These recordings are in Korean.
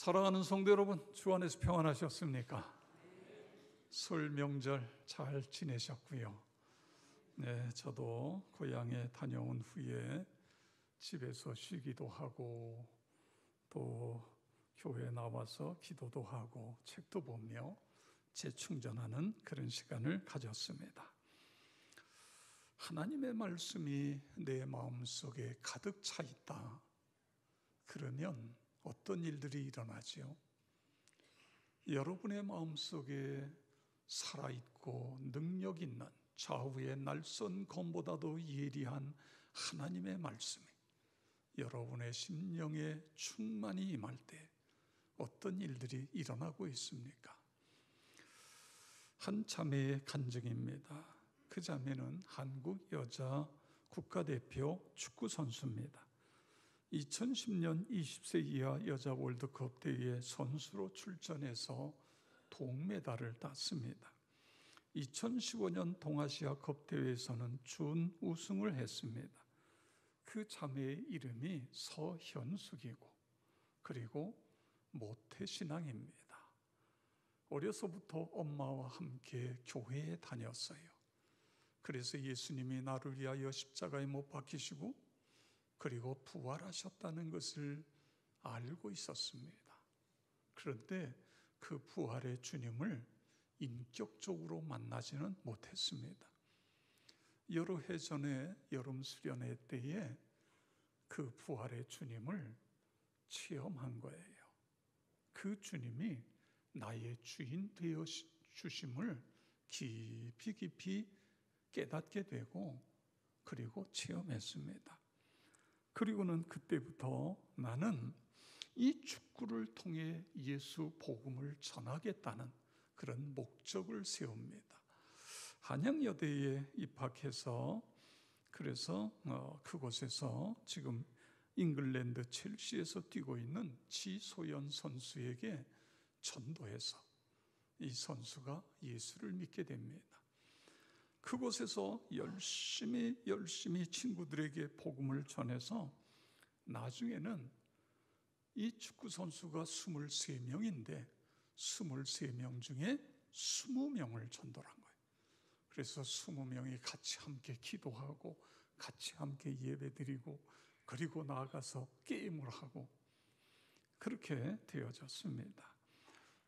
사랑하는 성도 여러분, 주 안에서 평안하셨습니까? 설 명절 잘 지내셨고요. 네, 저도 고향에 다녀온 후에 집에서 쉬기도 하고 또 교회에 나와서 기도도 하고 책도 보며 재충전하는 그런 시간을 가졌습니다. 하나님의 말씀이 내 마음속에 가득 차 있다. 그러면 어떤 일들이 일어나지요? 여러분의 마음속에 살아있고 능력 있는 좌우의 날선 검보다도 예리한 하나님의 말씀이 여러분의 심령에 충만히 임할 때 어떤 일들이 일어나고 있습니까? 한 자매의 간증입니다. 그 자매는 한국 여자 국가대표 축구 선수입니다. 2010년 20세 이하 여자 월드컵 대회에 선수로 출전해서 동메달을 땄습니다. 2015년 동아시아컵 대회에서는 준우승을 했습니다. 그 자매의 이름이 서현숙이고 그리고 모태신앙입니다. 어려서부터 엄마와 함께 교회에 다녔어요. 그래서 예수님이 나를 위하여 십자가에 못 박히시고 그리고 부활하셨다는 것을 알고 있었습니다. 그런데 그 부활의 주님을 인격적으로 만나지는 못했습니다. 여러 해 전에 여름 수련회 때에 그 부활의 주님을 체험한 거예요. 그 주님이 나의 주인 되어 주심을 깊이 깊이 깨닫게 되고 그리고 체험했습니다. 그리고는 그때부터 나는 이 축구를 통해 예수 복음을 전하겠다는 그런 목적을 세웁니다. 한양여대에 입학해서 그래서 그곳에서 지금 잉글랜드 첼시에서 뛰고 있는 지소연 선수에게 전도해서 이 선수가 예수를 믿게 됩니다. 그곳에서 열심히 친구들에게 복음을 전해서 나중에는 이 축구 선수가 23명인데 23명 중에 20명을 전도한 거예요. 그래서 20명이 같이 함께 기도하고 같이 함께 예배드리고 그리고 나아가서 게임을 하고 그렇게 되어졌습니다.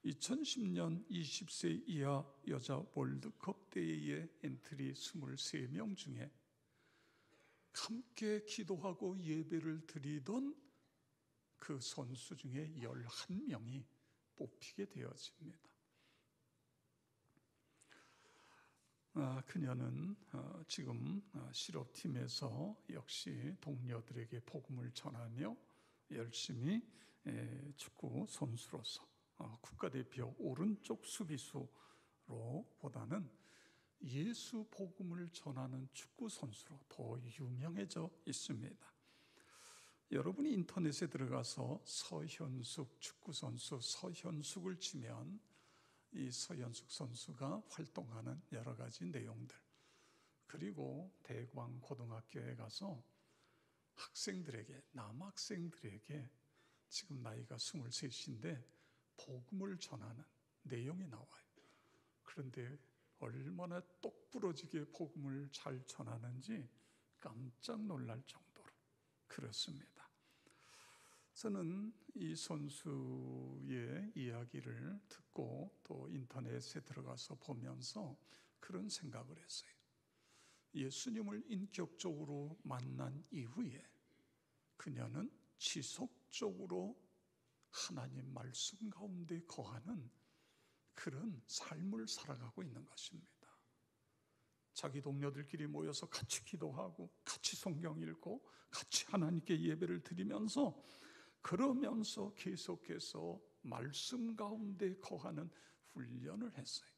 2010년 20세 이하 여자 월드컵 대회에 엔트리 23명 중에 함께 기도하고 예배를 드리던 그 선수 중에 11명이 뽑히게 되어집니다. 그녀는 지금 실업팀에서 역시 동료들에게 복음을 전하며 열심히 축구 선수로서 국가대표 오른쪽 수비수로 보다는 예수 복음을 전하는 축구 선수로 더 유명해져 있습니다. 여러분이 인터넷에 들어가서 서현숙 축구 선수 서현숙을 치면 이 서현숙 선수가 활동하는 여러 가지 내용들 그리고 대광 고등학교에 가서 학생들에게 남학생들에게 지금 나이가 23인데 복음을 전하는 내용이 나와요. 그런데 얼마나 똑부러지게 복음을 잘 전하는지 깜짝 놀랄 정도로 그렇습니다. 저는 이 선수의 이야기를 듣고 또 인터넷에 들어가서 보면서 그런 생각을 했어요. 예수님을 인격적으로 만난 이후에 그녀는 지속적으로 하나님 말씀 가운데 거하는 그런 삶을 살아가고 있는 것입니다. 자기 동료들끼리 모여서 같이 기도하고 같이 성경 읽고 같이 하나님께 예배를 드리면서 그러면서 계속해서 말씀 가운데 거하는 훈련을 했어요.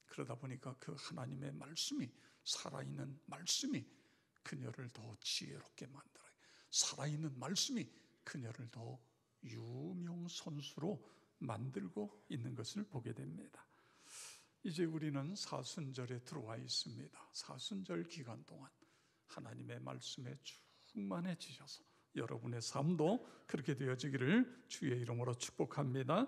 그러다 보니까 그 하나님의 말씀이 살아있는 말씀이 그녀를 더 지혜롭게 만들어요. 살아있는 말씀이 그녀를 더 유명 선수로 만들고 있는 것을 보게 됩니다. 이제 우리는 사순절에 들어와 있습니다. 사순절 기간 동안 하나님의 말씀에 충만해지셔서 여러분의 삶도 그렇게 되어지기를 주의 이름으로 축복합니다.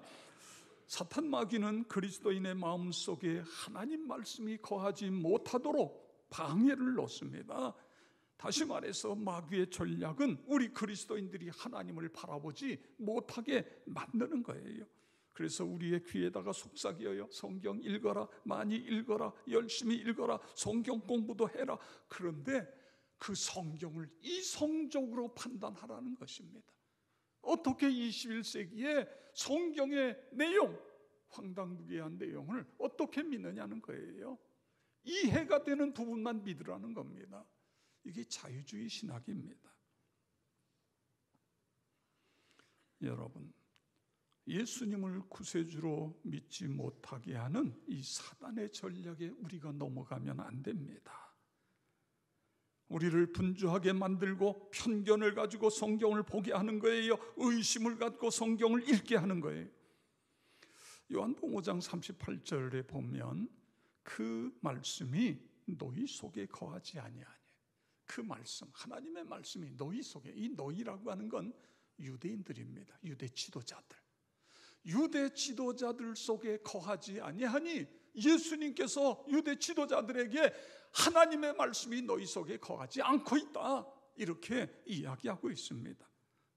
사탄 마귀는 그리스도인의 마음속에 하나님 말씀이 거하지 못하도록 방해를 놓습니다. 다시 말해서 마귀의 전략은 우리 그리스도인들이 하나님을 바라보지 못하게 만드는 거예요. 그래서 우리의 귀에다가 속삭여요. 성경 읽어라, 많이 읽어라, 열심히 읽어라, 성경 공부도 해라. 그런데 그 성경을 이성적으로 판단하라는 것입니다. 어떻게 21세기에 성경의 내용, 황당무계한 내용을 어떻게 믿느냐는 거예요. 이해가 되는 부분만 믿으라는 겁니다. 이게 자유주의 신학입니다. 여러분, 예수님을 구세주로 믿지 못하게 하는 이 사단의 전략에 우리가 넘어가면 안 됩니다. 우리를 분주하게 만들고 편견을 가지고 성경을 보게 하는 거예요. 의심을 갖고 성경을 읽게 하는 거예요. 요한복음 5장 38절에 보면 그 말씀이 너희 속에 거하지 아니하니, 그 말씀, 하나님의 말씀이 너희 속에, 이 너희라고 하는 건 유대인들입니다. 유대 지도자들. 유대 지도자들 속에 거하지 아니하니, 예수님께서 유대 지도자들에게 하나님의 말씀이 너희 속에 거하지 않고 있다, 이렇게 이야기하고 있습니다.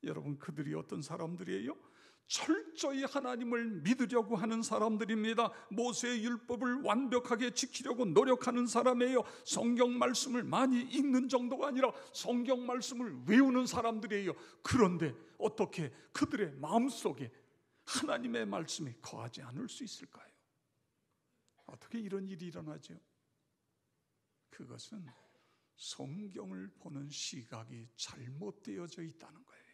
여러분, 그들이 어떤 사람들이에요? 철저히 하나님을 믿으려고 하는 사람들입니다. 모세의 율법을 완벽하게 지키려고 노력하는 사람이에요. 성경 말씀을 많이 읽는 정도가 아니라 성경 말씀을 외우는 사람들이에요. 그런데 어떻게 그들의 마음속에 하나님의 말씀이 거하지 않을 수 있을까요? 어떻게 이런 일이 일어나죠? 그것은 성경을 보는 시각이 잘못되어져 있다는 거예요.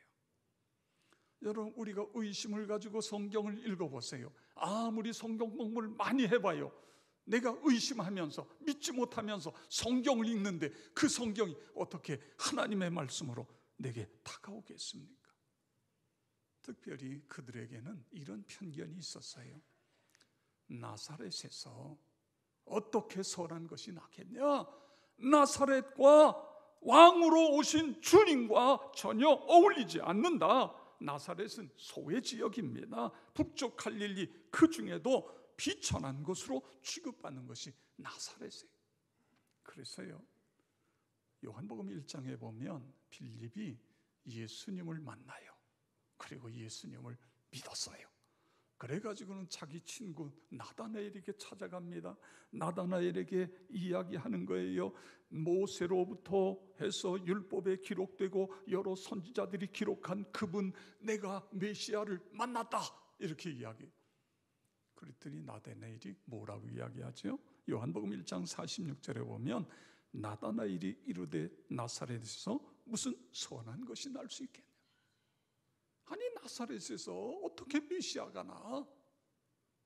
여러분, 우리가 의심을 가지고 성경을 읽어보세요. 아무리 성경 공부를 많이 해봐요. 내가 의심하면서 믿지 못하면서 성경을 읽는데 그 성경이 어떻게 하나님의 말씀으로 내게 다가오겠습니까? 특별히 그들에게는 이런 편견이 있었어요. 나사렛에서 어떻게 선한 것이 나겠냐? 나사렛과 왕으로 오신 주님과 전혀 어울리지 않는다. 나사렛은 소외 지역입니다. 북쪽 갈릴리, 그 중에도 비천한 곳으로 취급받는 것이 나사렛이에요. 그래서요, 요한복음 1장에 보면 빌립이 예수님을 만나요. 그리고 예수님을 믿었어요. 그래가지고는 자기 친구 나다나엘에게 찾아갑니다. 나다나엘에게 이야기하는 거예요. 모세로부터 해서 율법에 기록되고 여러 선지자들이 기록한 그분, 내가 메시아를 만났다, 이렇게 이야기해요. 그랬더니 나다나엘이 뭐라고 이야기하죠? 요한복음 1장 46절에 보면 나다나엘이 이르되 나사렛에서 무슨 선한 것이 날 수 있겠냐? 아니, 나사렛에서 어떻게 메시아가 나?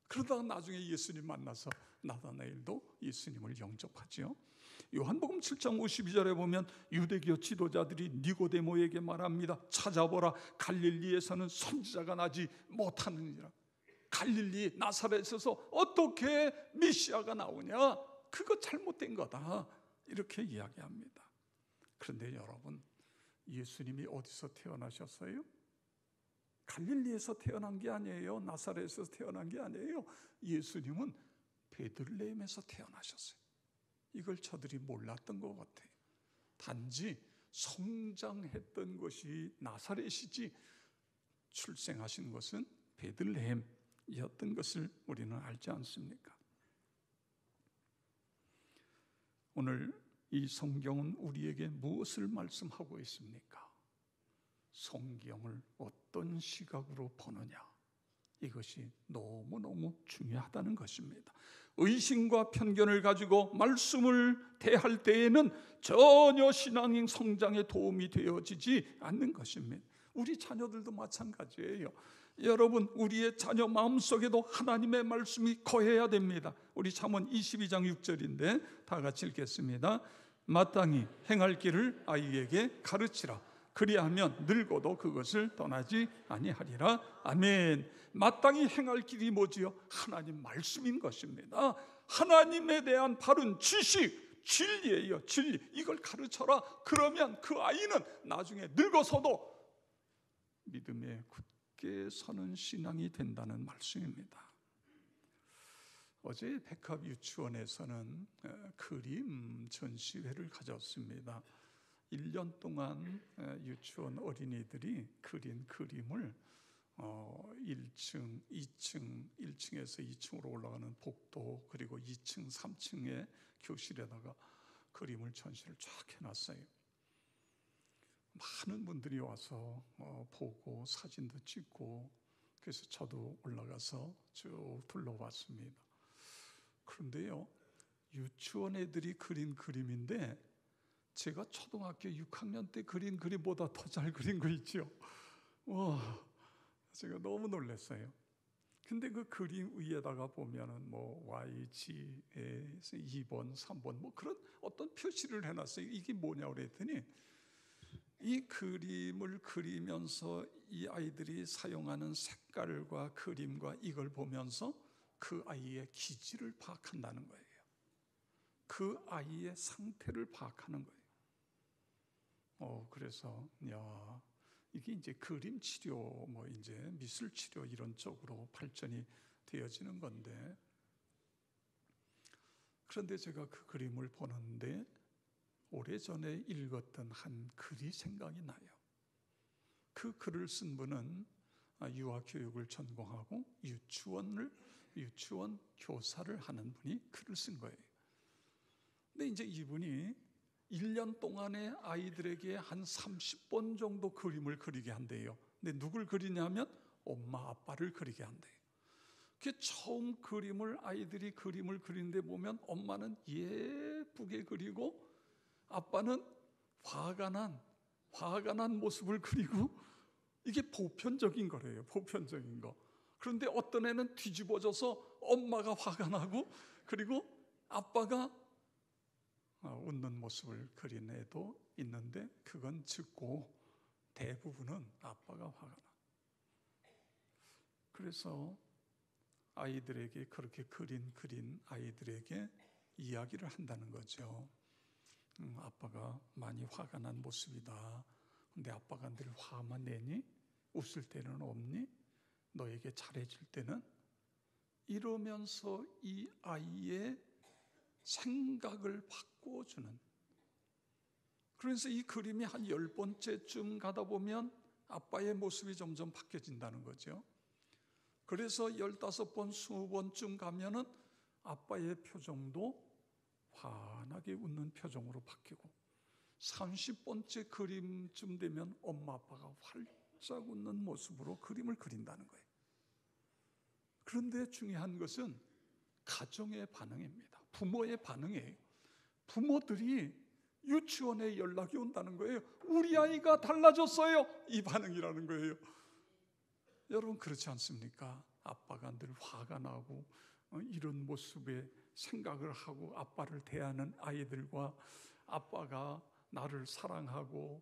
그러다가 나중에 예수님 만나서 나다나엘도 예수님을 영접하죠. 요한복음 7장 52절에 보면 유대교 지도자들이 니고데모에게 말합니다. 찾아보라, 갈릴리에서는 선지자가 나지 못하느니라. 갈릴리 나사렛에서 어떻게 메시아가 나오냐? 그거 잘못된 거다, 이렇게 이야기합니다. 그런데 여러분, 예수님이 어디서 태어나셨어요? 갈릴리에서 태어난 게 아니에요. 나사렛에서 태어난 게 아니에요. 예수님은 베들레헴에서 태어나셨어요. 이걸 저들이 몰랐던 것 같아요. 단지 성장했던 것이 나사렛이지 출생하신 것은 베들레헴이었던 것을 우리는 알지 않습니까? 오늘 이 성경은 우리에게 무엇을 말씀하고 있습니까? 성경을 어떤 시각으로 보느냐, 이것이 너무너무 중요하다는 것입니다. 의심과 편견을 가지고 말씀을 대할 때에는 전혀 신앙의 성장에 도움이 되어지지 않는 것입니다. 우리 자녀들도 마찬가지예요. 여러분, 우리의 자녀 마음속에도 하나님의 말씀이 거해야 됩니다. 우리 잠언 22장 6절인데 다 같이 읽겠습니다. 마땅히 행할 길을 아이에게 가르치라. 그리하면 늙어도 그것을 떠나지 아니하리라. 아멘. 마땅히 행할 길이 뭐지요? 하나님 말씀인 것입니다. 하나님에 대한 바른 지식, 진리예요. 진리. 이걸 가르쳐라. 그러면 그 아이는 나중에 늙어서도 믿음에 굳게 서는 신앙이 된다는 말씀입니다. 어제 백합 유치원에서는 그림 전시회를 가졌습니다. 1년 동안 유치원 어린이들이 그린 그림을 1층, 2층, 1층에서 2층으로 올라가는 복도, 그리고 2층, 3층의 교실에다가 그림을 전시를 쫙 해놨어요. 많은 분들이 와서 보고 사진도 찍고, 그래서 저도 올라가서 쭉 둘러봤습니다. 그런데요, 유치원 애들이 그린 그림인데 제가 초등학교 6학년 때 그린 그림보다 더 잘 그린 거 있죠. 와, 제가 너무 놀랐어요. 근데 그 그림 위에다가 보면은 뭐 YG에서 2번, 3번 뭐 그런 어떤 표시를 해놨어요. 이게 뭐냐고 그랬더니 이 그림을 그리면서 이 아이들이 사용하는 색깔과 그림과 이걸 보면서 그 아이의 기질을 파악한다는 거예요. 그 아이의 상태를 파악하는 거예요. 그래서 이게 이제 그림 치료, 뭐 이제 미술 치료 이런 쪽으로 발전이 되어지는 건데, 그런데 제가 그 그림을 보는데 오래전에 읽었던 한 글이 생각이 나요. 그 글을 쓴 분은 유아교육을 전공하고 유치원 교사를 하는 분이 글을 쓴 거예요. 근데 이제 이분이 1년 동안에 아이들에게 한 30번 정도 그림을 그리게 한대요. 근데 누굴 그리냐면 엄마 아빠를 그리게 한대요. 그 처음 아이들이 그림을 그리는데 보면 엄마는 예쁘게 그리고 아빠는 화가 난 모습을 그리고, 이게 보편적인 거래요. 보편적인 거. 그런데 어떤 애는 뒤집어져서 엄마가 화가 나고, 그리고 아빠가 웃는 모습을 그린 애도 있는데 그건 적고 대부분은 아빠가 화가 나. 그래서 아이들에게 그렇게 그린 아이들에게 이야기를 한다는 거죠. 아빠가 많이 화가 난 모습이다. 근데 아빠가 늘 화만 내니? 웃을 때는 없니? 너에게 잘해줄 때는? 이러면서 이 아이의 생각을 바꿔주는. 그래서 이 그림이 한 10번째쯤 가다 보면 아빠의 모습이 점점 바뀌어진다는 거죠. 그래서 15번, 20번쯤 가면은 아빠의 표정도 환하게 웃는 표정으로 바뀌고, 30번째 그림쯤 되면 엄마 아빠가 활짝 웃는 모습으로 그림을 그린다는 거예요. 그런데 중요한 것은 가정의 반응입니다. 부모의 반응이에요. 부모들이 유치원에 연락이 온다는 거예요. 우리 아이가 달라졌어요. 이 반응이라는 거예요. 여러분 그렇지 않습니까? 아빠가 늘 화가 나고 이런 모습의 생각을 하고 아빠를 대하는 아이들과, 아빠가 나를 사랑하고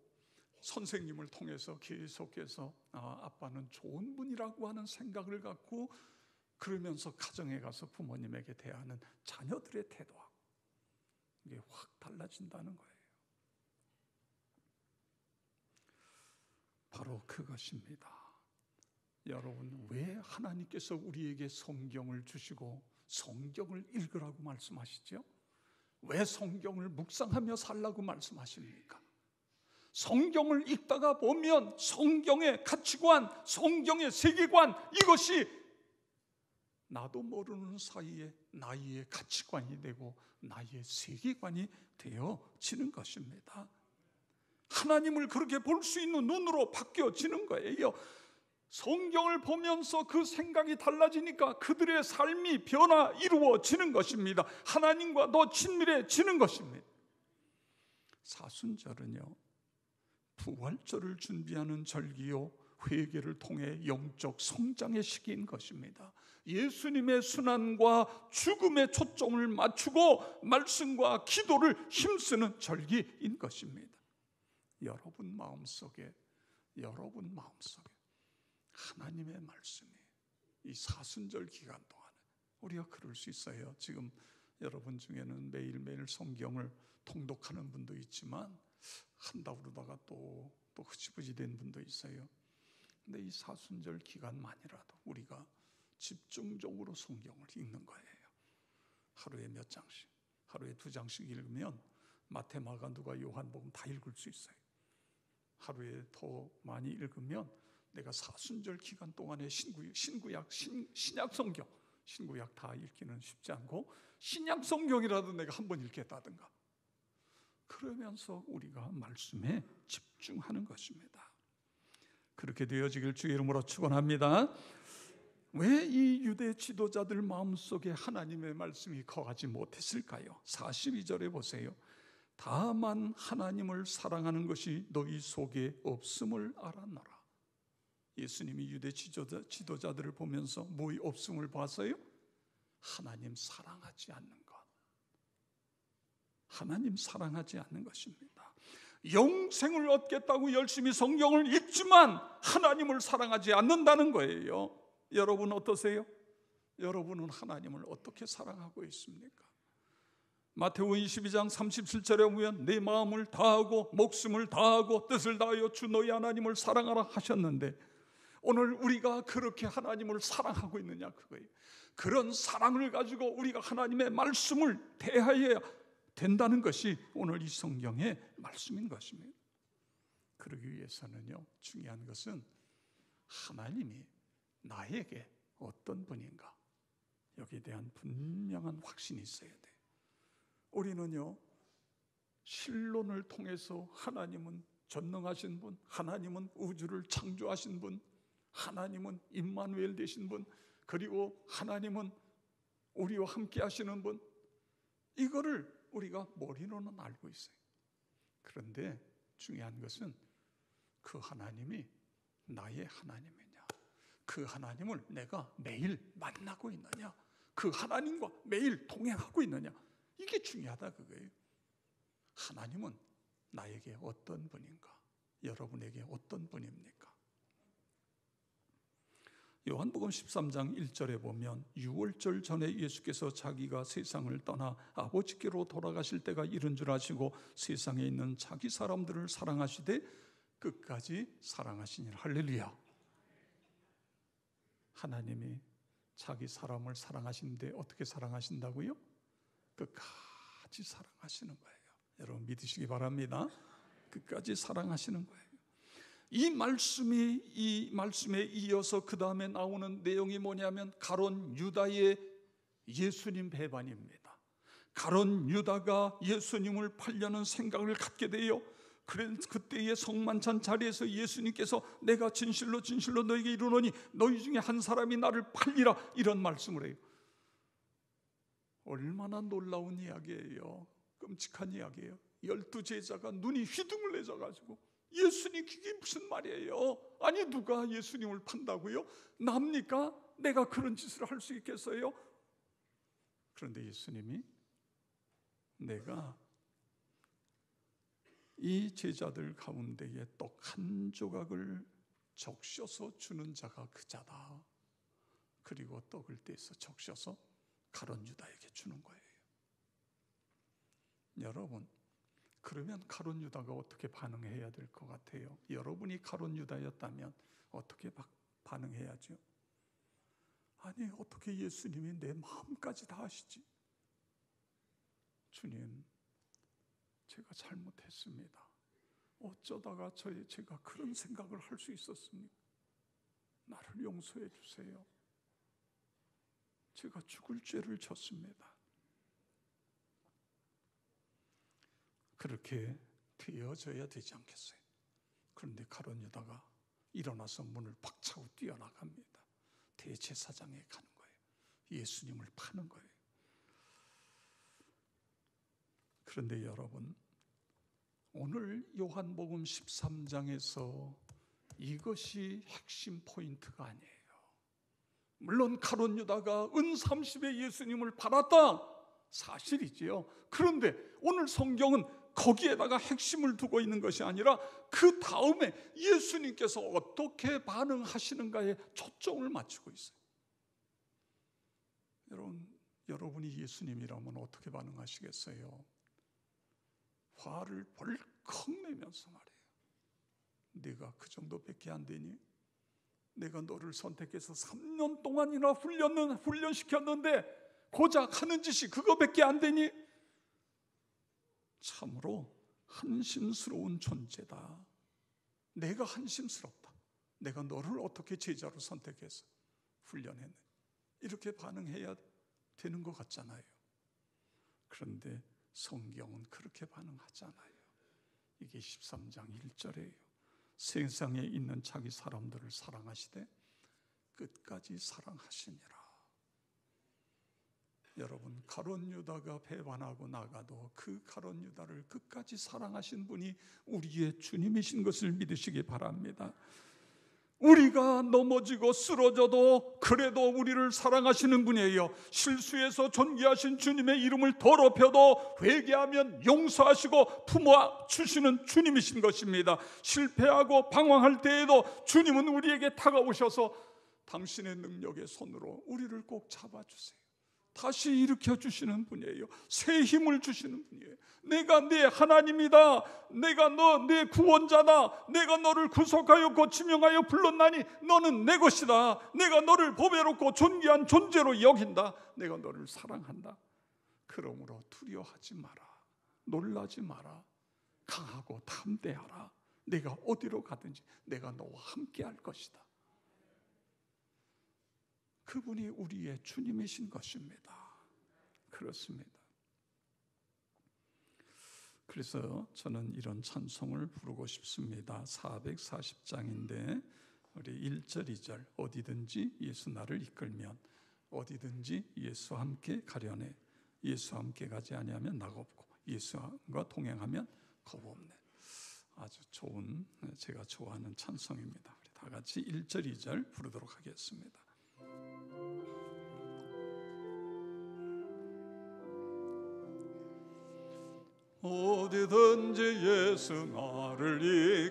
선생님을 통해서 계속해서 아빠는 좋은 분이라고 하는 생각을 갖고, 그러면서 가정에 가서 부모님에게 대하는 자녀들의 태도하고 이게 확 달라진다는 거예요. 바로 그것입니다. 여러분, 왜 하나님께서 우리에게 성경을 주시고 성경을 읽으라고 말씀하시죠? 왜 성경을 묵상하며 살라고 말씀하십니까? 성경을 읽다가 보면 성경의 가치관, 성경의 세계관, 이것이 나도 모르는 사이에 나의 가치관이 되고 나의 세계관이 되어지는 것입니다. 하나님을 그렇게 볼 수 있는 눈으로 바뀌어지는 거예요. 성경을 보면서 그 생각이 달라지니까 그들의 삶이 변화 이루어지는 것입니다. 하나님과 더 친밀해지는 것입니다. 사순절은요, 부활절을 준비하는 절기요, 회개를 통해 영적 성장의 시기인 것입니다. 예수님의 순환과 죽음에 초점을 맞추고 말씀과 기도를 힘쓰는 절기인 것입니다. 여러분 마음속에 하나님의 말씀이 이 사순절 기간 동안에 우리가 그럴 수 있어요. 지금 여러분 중에는 매일매일 성경을 통독하는 분도 있지만 한다고 그러다가 또 흐지부지 된 분도 있어요. 근데 이 사순절 기간만이라도 우리가 집중적으로 성경을 읽는 거예요. 하루에 몇 장씩, 하루에 2장씩 읽으면 마태, 마가, 누가, 요한복음 다 읽을 수 있어요. 하루에 더 많이 읽으면 내가 사순절 기간 동안에 신구약, 신약 성경, 신구약 다 읽기는 쉽지 않고 신약 성경이라도 내가 한번 읽겠다든가, 그러면서 우리가 말씀에 집중하는 것입니다. 그렇게 되어지길 주의 이름으로 축원합니다. 왜 이 유대 지도자들 마음속에 하나님의 말씀이 거하지 못했을까요? 42절에 보세요. 다만 하나님을 사랑하는 것이 너희 속에 없음을 알았노라. 예수님이 유대 지도자들을 보면서 뭐의 없음을 봤어요? 하나님 사랑하지 않는 것. 하나님 사랑하지 않는 것입니다. 영생을 얻겠다고 열심히 성경을 읽지만 하나님을 사랑하지 않는다는 거예요. 여러분 어떠세요? 여러분은 하나님을 어떻게 사랑하고 있습니까? 마태복음 22장 37절에 보면 내 마음을 다하고 목숨을 다하고 뜻을 다하여 주 너희 하나님을 사랑하라 하셨는데, 오늘 우리가 그렇게 하나님을 사랑하고 있느냐, 그거예요. 그런 사랑을 가지고 우리가 하나님의 말씀을 대하여야 된다는 것이 오늘 이 성경의 말씀인 것입니다. 그러기 위해서는요, 중요한 것은 하나님이 나에게 어떤 분인가, 여기에 대한 분명한 확신이 있어야 돼요. 우리는요, 신론을 통해서 하나님은 전능하신 분, 하나님은 우주를 창조하신 분, 하나님은 임마누엘 되신 분, 그리고 하나님은 우리와 함께 하시는 분, 이거를 우리가 머리로는 알고 있어요. 그런데 중요한 것은 그 하나님이 나의 하나님이냐, 그 하나님을 내가 매일 만나고 있느냐, 그 하나님과 매일 동행하고 있느냐, 이게 중요하다, 그거예요. 하나님은 나에게 어떤 분인가? 여러분에게 어떤 분입니까? 요한복음 13장 1절에 보면 6월절 전에 예수께서 자기가 세상을 떠나 아버지께로 돌아가실 때가 이른 줄 아시고 세상에 있는 자기 사람들을 사랑하시되 끝까지 사랑하시니라. 할렐루야. 하나님이 자기 사람을 사랑하시는데 어떻게 사랑하신다고요? 끝까지 사랑하시는 거예요. 여러분 믿으시기 바랍니다. 끝까지 사랑하시는 거예요. 이 말씀에 이어서 그 다음에 나오는 내용이 뭐냐면 가룟 유다의 예수님 배반입니다. 가룟 유다가 예수님을 팔려는 생각을 갖게 돼요. 그때의 성만찬 자리에서 예수님께서 내가 진실로 진실로 너에게 이르노니 너희 중에 한 사람이 나를 팔리라, 이런 말씀을 해요. 얼마나 놀라운 이야기예요. 끔찍한 이야기예요. 12제자가 눈이 휘둥글레져가지고 예수님, 그게 무슨 말이에요? 아니 누가 예수님을 판다고요? 납니까? 내가 그런 짓을 할 수 있겠어요? 그런데 예수님이 내가 이 제자들 가운데에 떡 한 조각을 적셔서 주는 자가 그 자다. 그리고 떡을 떼서 적셔서 가룟 유다에게 주는 거예요. 여러분, 그러면 가룟 유다가 어떻게 반응해야 될 것 같아요? 여러분이 가룟 유다였다면 어떻게 반응해야죠? 아니 어떻게 예수님이 내 마음까지 다 아시지? 주님, 제가 잘못했습니다. 어쩌다가 제가 그런 생각을 할 수 있었습니까? 나를 용서해 주세요. 제가 죽을 죄를 졌습니다. 그렇게 되어져야 되지 않겠어요? 그런데 가룟 유다가 일어나서 문을 박차고 뛰어나갑니다. 대제사장에 가는 거예요. 예수님을 파는 거예요. 그런데 여러분, 오늘 요한복음 13장에서 이것이 핵심 포인트가 아니에요. 물론 가룟 유다가 은 30에 예수님을 팔았다, 사실이지요. 그런데 오늘 성경은 거기에다가 핵심을 두고 있는 것이 아니라 그 다음에 예수님께서 어떻게 반응하시는가에 초점을 맞추고 있어요. 여러분이 예수님이라면 어떻게 반응하시겠어요? 화를 벌컥 내면서 말해요. 네가 그 정도밖에 안 되니? 내가 너를 선택해서 3년 동안이나 훈련시켰는데 고작 하는 짓이 그거밖에 안 되니? 참으로 한심스러운 존재다. 내가 한심스럽다. 내가 너를 어떻게 제자로 선택해서 훈련했느냐, 이렇게 반응해야 되는 것 같잖아요. 그런데 성경은 그렇게 반응하잖아요. 이게 13장 1절이에요. 세상에 있는 자기 사람들을 사랑하시되 끝까지 사랑하시니라. 여러분, 가룟 유다가 배반하고 나가도 그 가룟 유다를 끝까지 사랑하신 분이 우리의 주님이신 것을 믿으시기 바랍니다. 우리가 넘어지고 쓰러져도 그래도 우리를 사랑하시는 분이에요. 실수해서 존귀하신 주님의 이름을 더럽혀도 회개하면 용서하시고 품어주시는 주님이신 것입니다. 실패하고 방황할 때에도 주님은 우리에게 다가오셔서 당신의 능력의 손으로 우리를 꼭 잡아주세요. 다시 일으켜주시는 분이에요. 새 힘을 주시는 분이에요. 내가 네 하나님이다. 내가 내 구원자다. 내가 너를 구속하여 고치명하여 불렀나니 너는 내 것이다. 내가 너를 보배롭고 존귀한 존재로 여긴다. 내가 너를 사랑한다. 그러므로 두려워하지 마라. 놀라지 마라. 강하고 담대하라. 내가 어디로 가든지 내가 너와 함께 할 것이다. 그분이 우리의 주님이신 것입니다. 그렇습니다. 그래서 저는 이런 찬송을 부르고 싶습니다. 440장인데 우리 1절 2절 어디든지 예수 나를 이끌면 어디든지 예수와 함께 가려네. 예수와 함께 가지 아니하면 나가 없고 예수와 동행하면 겁 없네. 아주 좋은, 제가 좋아하는 찬송입니다. 우리 다 같이 1절 2절 부르도록 하겠습니다. 어디든지 예수 나를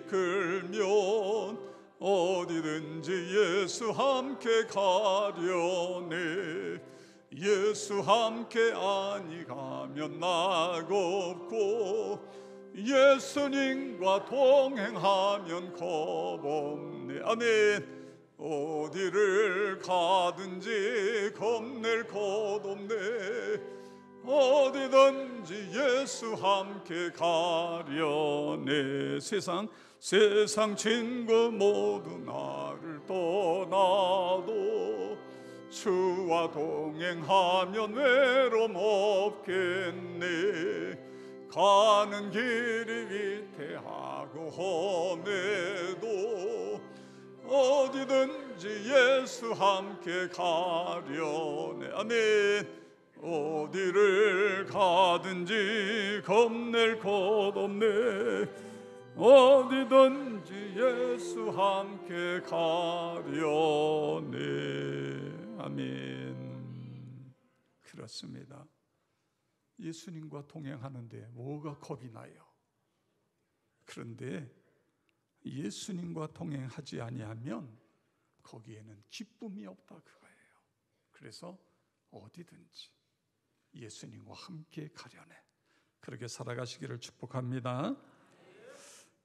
이끌면 어디든지 예수 함께 가려네. 예수 함께 아니 가면 나가 없고 예수님과 동행하면 겁 없네. 아멘. 어디를 가든지 겁낼 것 없네. 어디든지 예수 함께 가려네. 세상 친구 모두 나를 떠나도 주와 동행하면 외로움 없겠네. 가는 길이 위태하고 험해도 어디든지 예수 함께 가려네. 아멘. 어디를 가든지 겁낼 것 없네. 어디든지 예수 함께 가려네. 아멘. 그렇습니다. 예수님과 동행하는데 뭐가 겁이 나요? 그런데 예수님과 동행하지 아니하면 거기에는 기쁨이 없다 그거예요. 그래서 어디든지 예수님과 함께 가려네. 그렇게 살아가시기를 축복합니다.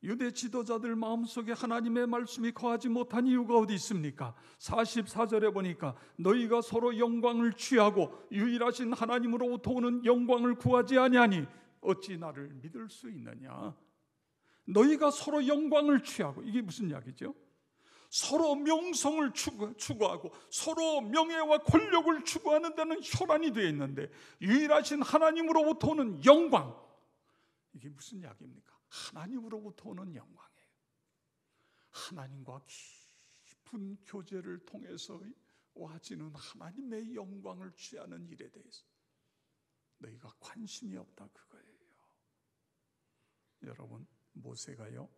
유대 지도자들 마음속에 하나님의 말씀이 거하지 못한 이유가 어디 있습니까? 44절에 보니까 너희가 서로 영광을 취하고 유일하신 하나님으로부터 오는 영광을 구하지 아니하니 어찌 나를 믿을 수 있느냐. 너희가 서로 영광을 취하고, 이게 무슨 이야기죠? 서로 명성을 추구하고 서로 명예와 권력을 추구하는 데는 혈안이 되어 있는데 유일하신 하나님으로부터 오는 영광, 이게 무슨 이야기입니까? 하나님으로부터 오는 영광이에요. 하나님과 깊은 교제를 통해서 와지는 하나님의 영광을 취하는 일에 대해서 너희가 관심이 없다 그거예요. 여러분, 모세가요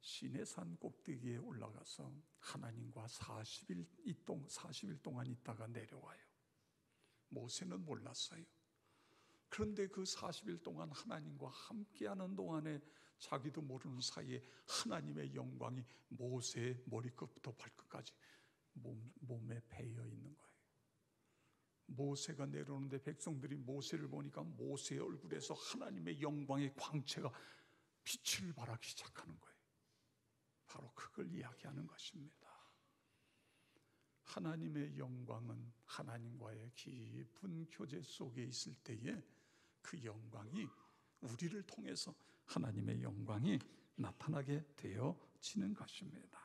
시내산 꼭대기에 올라가서 하나님과 40일 동안 있다가 내려와요. 모세는 몰랐어요. 그런데 그 40일 동안 하나님과 함께하는 동안에 자기도 모르는 사이에 하나님의 영광이 모세의 머리끝부터 발끝까지 몸에 배어 있는 거예요. 모세가 내려오는데 백성들이 모세를 보니까 모세의 얼굴에서 하나님의 영광의 광채가 빛을 발하기 시작하는 거예요. 바로 그걸 이야기하는 것입니다. 하나님의 영광은 하나님과의 깊은 교제 속에 있을 때에 그 영광이 우리를 통해서 하나님의 영광이 나타나게 되어지는 것입니다.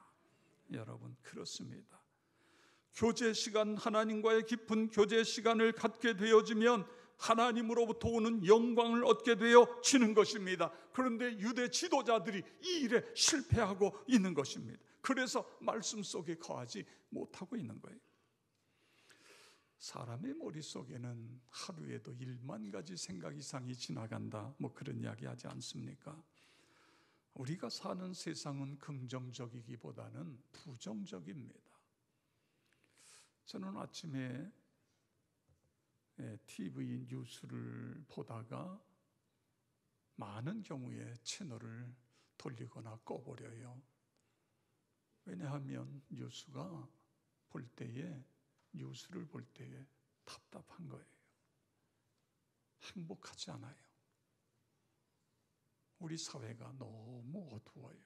여러분, 그렇습니다. 교제 시간, 하나님과의 깊은 교제 시간을 갖게 되어지면 하나님으로부터 오는 영광을 얻게 되어지는 것입니다. 그런데 유대 지도자들이 이 일에 실패하고 있는 것입니다. 그래서 말씀 속에 거하지 못하고 있는 거예요. 사람의 머릿속에는 하루에도 1만 가지 생각 이상이 지나간다, 그런 이야기 하지 않습니까? 우리가 사는 세상은 긍정적이기보다는 부정적입니다. 저는 아침에 TV 뉴스를 보다가 많은 경우에 채널을 돌리거나 꺼버려요. 왜냐하면 뉴스를 볼 때에 답답한 거예요. 행복하지 않아요. 우리 사회가 너무 어두워요.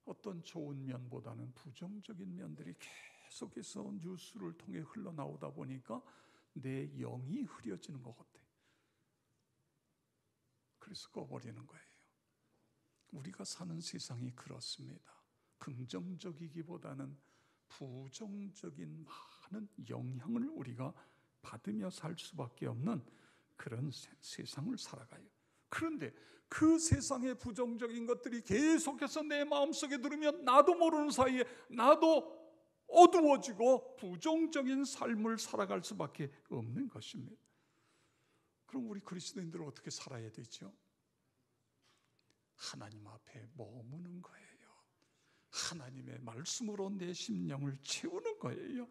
어떤 좋은 면보다는 부정적인 면들이 계속해서 뉴스를 통해 흘러나오다 보니까 내 영이 흐려지는 것 같아요. 그래서 꺼버리는 거예요. 우리가 사는 세상이 그렇습니다. 긍정적이기보다는 부정적인 많은 영향을 우리가 받으며 살 수밖에 없는 그런 세상을 살아가요. 그런데 그 세상의 부정적인 것들이 계속해서 내 마음속에 들으면 나도 모르는 사이에 나도 어두워지고 부정적인 삶을 살아갈 수밖에 없는 것입니다. 그럼 우리 그리스도인들은 어떻게 살아야 되죠? 하나님 앞에 머무는 거예요. 하나님의 말씀으로 내 심령을 채우는 거예요.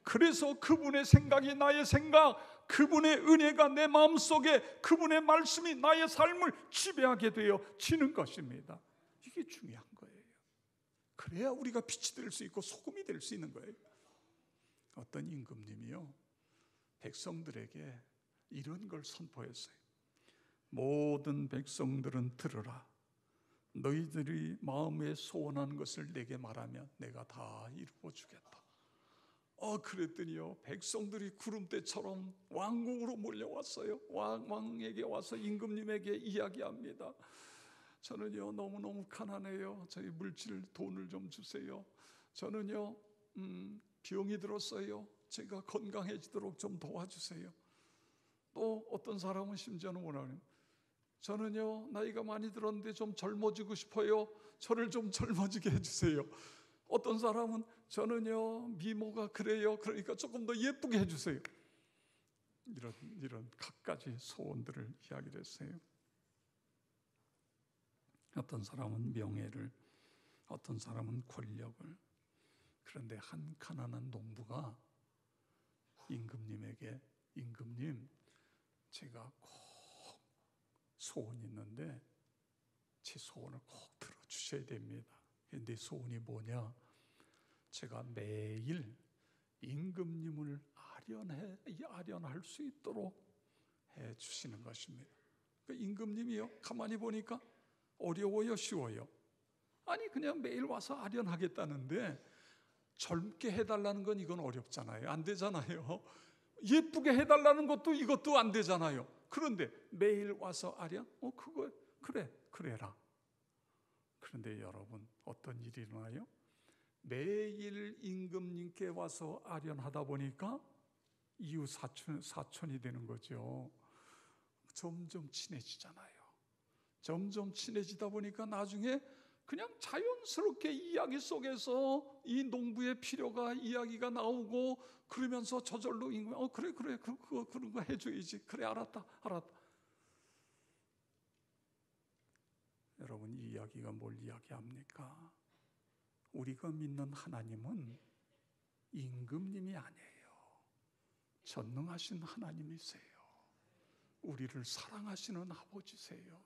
그래서 그분의 생각이 나의 생각, 그분의 은혜가 내 마음속에, 그분의 말씀이 나의 삶을 지배하게 되어지는 것입니다. 이게 중요한 거예요. 그래야 우리가 빛이 될 수 있고 소금이 될 수 있는 거예요. 어떤 임금님이요, 백성들에게 이런 걸 선포했어요. 모든 백성들은 들으라. 너희들이 마음에 소원한 것을 내게 말하면 내가 다 이루어 주겠다. 그랬더니요, 백성들이 구름대처럼 왕궁으로 몰려왔어요. 왕에게 와서 임금님에게 이야기합니다. 저는요 너무너무 가난해요. 저희 물질 돈을 좀 주세요. 저는요 병이 들었어요. 제가 건강해지도록 좀 도와주세요. 또 어떤 사람은 심지어는 뭐라고요? 저는요 나이가 많이 들었는데 좀 젊어지고 싶어요. 저를 좀 젊어지게 해주세요. 어떤 사람은 저는요 미모가 그래요. 그러니까 조금 더 예쁘게 해주세요. 이런 갖가지 소원들을 이야기를 했어요. 어떤 사람은 명예를, 어떤 사람은 권력을. 그런데 한 가난한 농부가 임금님에게, 임금님, 제가 꼭 소원이 있는데 제 소원을 꼭 들어주셔야 됩니다. 내 소원이 뭐냐? 제가 매일 임금님을 아련할 수 있도록 해주시는 것입니다. 임금님이요, 가만히 보니까 어려워요, 쉬워요? 아니 그냥 매일 와서 아련하겠다는데 젊게 해달라는 건 이건 어렵잖아요. 안 되잖아요. 예쁘게 해달라는 것도 이것도 안 되잖아요. 그런데 매일 와서 아련? 그거 그래라. 그런데 여러분, 어떤 일이 일어나요? 매일 임금님께 와서 아련하다 보니까 이웃 사촌이 되는 거죠. 점점 친해지잖아요. 점점 친해지다 보니까 나중에 그냥 자연스럽게 이야기 속에서 이 농부의 필요가 이야기가 나오고, 그러면서 저절로 임금이 그래 그런 거 해줘야지. 그래 알았다. 여러분, 이 이야기가 뭘 이야기합니까? 우리가 믿는 하나님은 임금님이 아니에요. 전능하신 하나님이세요. 우리를 사랑하시는 아버지세요.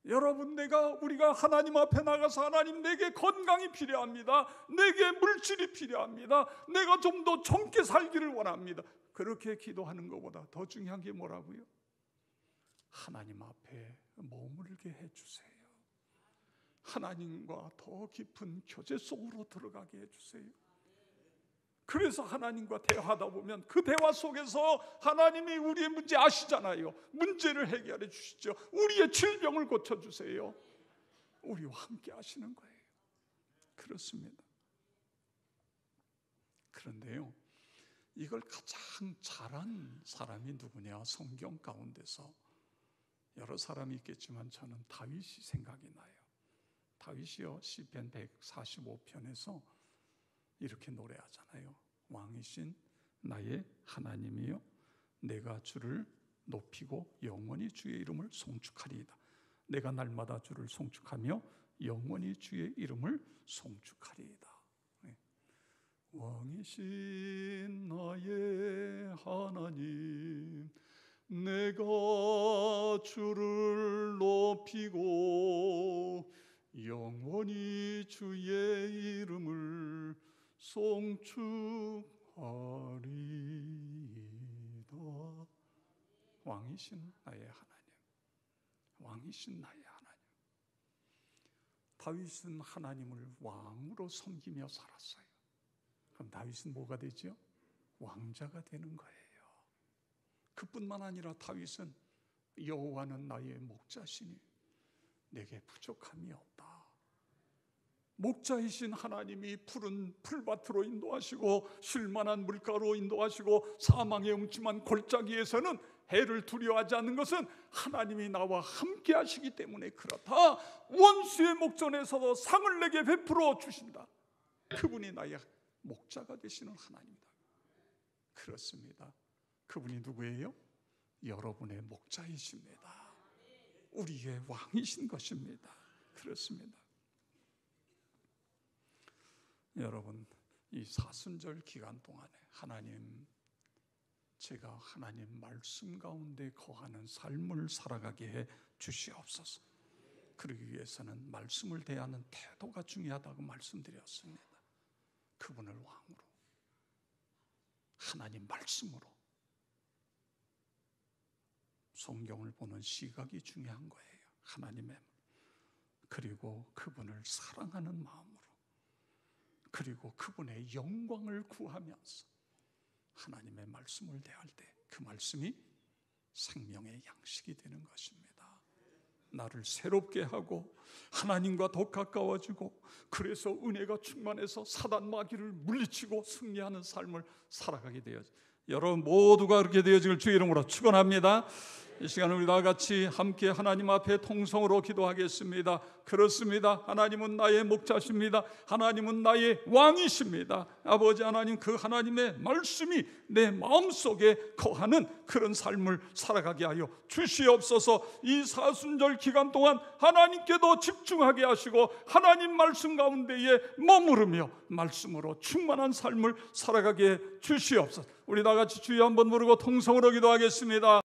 여러분, 우리가 하나님 앞에 나가서 하나님, 내게 건강이 필요합니다. 내게 물질이 필요합니다. 내가 좀 더 젊게 살기를 원합니다. 그렇게 기도하는 것보다 더 중요한 게 뭐라고요? 하나님 앞에 머물게 해주세요. 하나님과 더 깊은 교제 속으로 들어가게 해주세요. 그래서 하나님과 대화하다 보면 그 대화 속에서 하나님이 우리의 문제 아시잖아요. 문제를 해결해 주시죠. 우리의 질병을 고쳐주세요. 우리와 함께 하시는 거예요. 그렇습니다. 그런데요, 이걸 가장 잘한 사람이 누구냐? 성경 가운데서 여러 사람이 있겠지만 저는 다윗이 생각이 나요. 다윗이요, 시편 145편에서 이렇게 노래하잖아요. 왕이신 나의 하나님이요, 내가 주를 높이고 영원히 주의 이름을 송축하리이다. 내가 날마다 주를 송축하며 영원히 주의 이름을 송축하리이다. 왕이신 나의 하나님, 내가 주를 높이고 영원히 주의 이름을 송축하리이다. 왕이신 나의 하나님, 왕이신 나의 하나님. 다윗은 하나님을 왕으로 섬기며 살았어요. 그럼 다윗은 뭐가 되죠? 왕자가 되는 거예요. 그뿐만 아니라 다윗은 여호와는 나의 목자시니 내게 부족함이 없다. 목자이신 하나님이 푸른 풀밭으로 인도하시고 쉴만한 물가로 인도하시고 사망의 음침한 골짜기에서는 해를 두려워하지 않는 것은 하나님이 나와 함께 하시기 때문에 그렇다. 원수의 목전에서도 상을 내게 베풀어 주신다. 그분이 나의 목자가 되시는 하나님이다. 그렇습니다. 그분이 누구예요? 여러분의 목자이십니다. 우리의 왕이신 것입니다. 그렇습니다. 여러분, 이 사순절 기간 동안에 하나님, 제가 하나님 말씀 가운데 거하는 삶을 살아가게 해 주시옵소서. 그러기 위해서는 말씀을 대하는 태도가 중요하다고 말씀드렸습니다. 그분을 왕으로, 하나님 말씀으로 성경을 보는 시각이 중요한 거예요. 하나님의, 그리고 그분을 사랑하는 마음으로, 그리고 그분의 영광을 구하면서 하나님의 말씀을 대할 때 그 말씀이 생명의 양식이 되는 것입니다. 나를 새롭게 하고 하나님과 더 가까워지고, 그래서 은혜가 충만해서 사단 마귀를 물리치고 승리하는 삶을 살아가게 되어져. 여러분 모두가 그렇게 되어지길 주의 이름으로 축원합니다. 이 시간 우리 다 같이 함께 하나님 앞에 통성으로 기도하겠습니다. 그렇습니다. 하나님은 나의 목자십니다. 하나님은 나의 왕이십니다. 아버지 하나님, 그 하나님의 말씀이 내 마음속에 거하는 그런 삶을 살아가게 하여 주시옵소서. 이 사순절 기간 동안 하나님께도 집중하게 하시고 하나님 말씀 가운데에 머무르며 말씀으로 충만한 삶을 살아가게 해 주시옵소서. 우리 다 같이 주여 한번 부르고 통성으로 기도하겠습니다.